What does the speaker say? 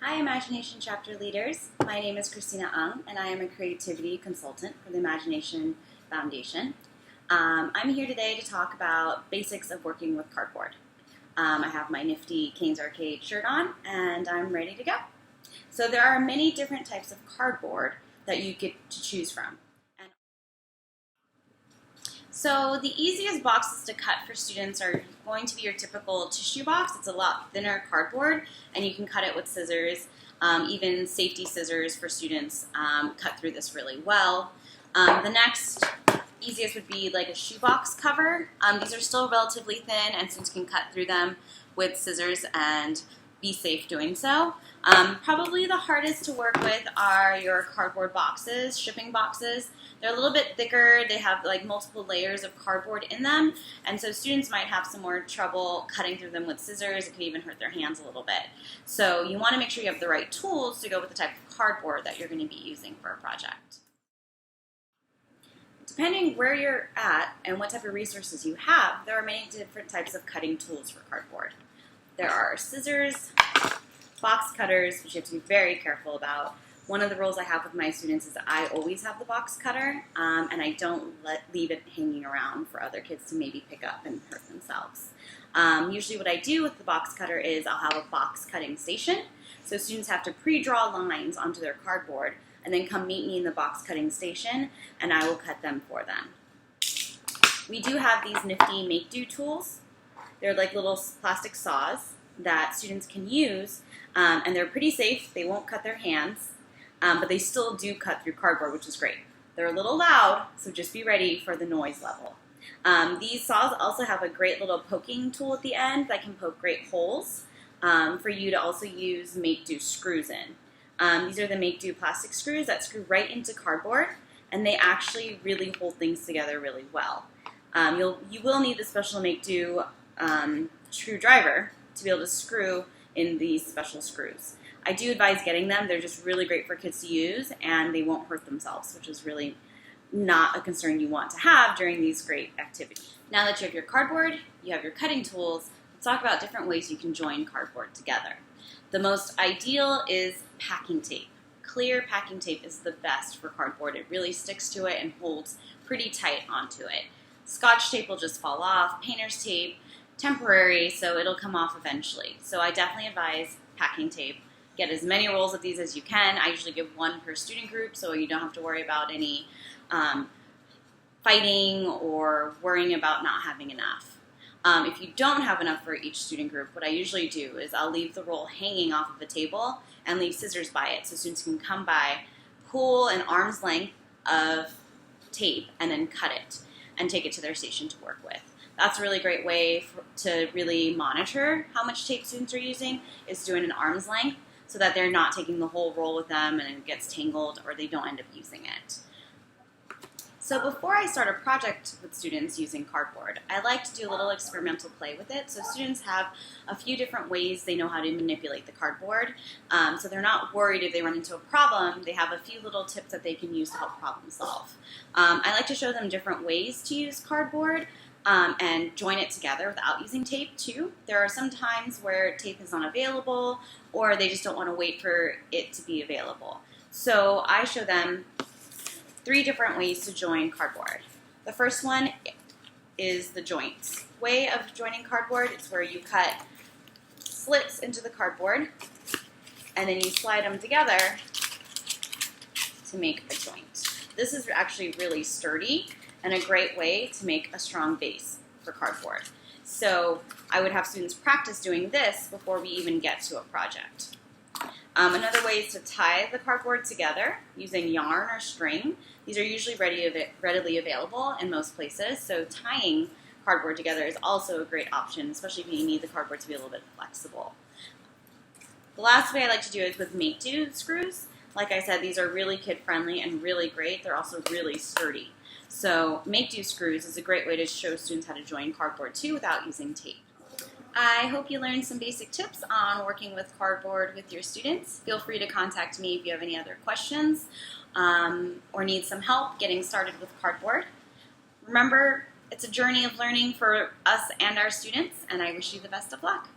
Hi, Imagination Chapter Leaders. My name is Christina Ung, and I am a creativity consultant for the Imagination Foundation. I'm here today to talk about basics of working with cardboard. I have my nifty Canes Arcade shirt on, and I'm ready to go. So there are many different types of cardboard that you get to choose from. So the easiest boxes to cut for students are going to be your typical tissue box. It's a lot thinner cardboard, and you can cut it with scissors. Even safety scissors for students cut through this really well. The next easiest would be like a shoebox cover. These are still relatively thin, and students can cut through them with scissors and be safe doing so. Probably the hardest to work with are your cardboard boxes, shipping boxes. They're a little bit thicker, they have like multiple layers of cardboard in them, and so students might have some more trouble cutting through them with scissors. It can even hurt their hands a little bit. So you want to make sure you have the right tools to go with the type of cardboard that you're going to be using for a project. Depending where you're at and what type of resources you have, there are many different types of cutting tools for cardboard. There are scissors, box cutters, which you have to be very careful about. One of the rules I have with my students is I always have the box cutter, and I don't leave it hanging around for other kids to maybe pick up and hurt themselves. Usually what I do with the box cutter is I'll have a box cutting station. So students have to pre-draw lines onto their cardboard and then come meet me in the box cutting station, and I will cut them for them. We do have these nifty make-do tools. They're like little plastic saws that students can use, and they're pretty safe. They won't cut their hands, but they still do cut through cardboard, which is great. They're a little loud, so just be ready for the noise level. These saws also have a great little poking tool at the end that can poke great holes for you to also use make-do screws in. These are the make-do plastic screws that screw right into cardboard, and they actually really hold things together really well. You will need the special make-do screwdriver to be able to screw in these special screws. I do advise getting them. They're just really great for kids to use, and they won't hurt themselves, which is really not a concern you want to have during these great activities. Now that you have your cardboard, you have your cutting tools, let's talk about different ways you can join cardboard together. The most ideal is packing tape. Clear packing tape is the best for cardboard. It really sticks to it and holds pretty tight onto it. Scotch tape will just fall off. Painter's tape, temporary, so it'll come off eventually. So I definitely advise packing tape. Get as many rolls of these as you can. I usually give one per student group, so you don't have to worry about any fighting or worrying about not having enough. If you don't have enough for each student group, what I usually do is I'll leave the roll hanging off of a table and leave scissors by it so students can come by, pull an arm's length of tape, and then cut it and take it to their station to work with. That's a really great way to really monitor how much tape students are using, is doing an arm's length so that they're not taking the whole roll with them and it gets tangled or they don't end up using it. So before I start a project with students using cardboard, I like to do a little experimental play with it so students have a few different ways they know how to manipulate the cardboard. So they're not worried if they run into a problem. They have a few little tips that they can use to help problem solve. I like to show them different ways to use cardboard and join it together without using tape too. There are some times where tape is not available or they just don't want to wait for it to be available. So I show them 3 different ways to join cardboard. The first one is the joints way of joining cardboard. It's where you cut slits into the cardboard and then you slide them together to make a joint. This is actually really sturdy and a great way to make a strong base for cardboard. So I would have students practice doing this before we even get to a project. Another way is to tie the cardboard together using yarn or string. These are usually readily available in most places, so tying cardboard together is also a great option, especially if you need the cardboard to be a little bit flexible. The last way I like to do is with make-do screws. Like I said, these are really kid-friendly and really great. They're also really sturdy. So make-do screws is a great way to show students how to join cardboard too without using tape. I hope you learned some basic tips on working with cardboard with your students. Feel free to contact me if you have any other questions or need some help getting started with cardboard. Remember, it's a journey of learning for us and our students, and I wish you the best of luck.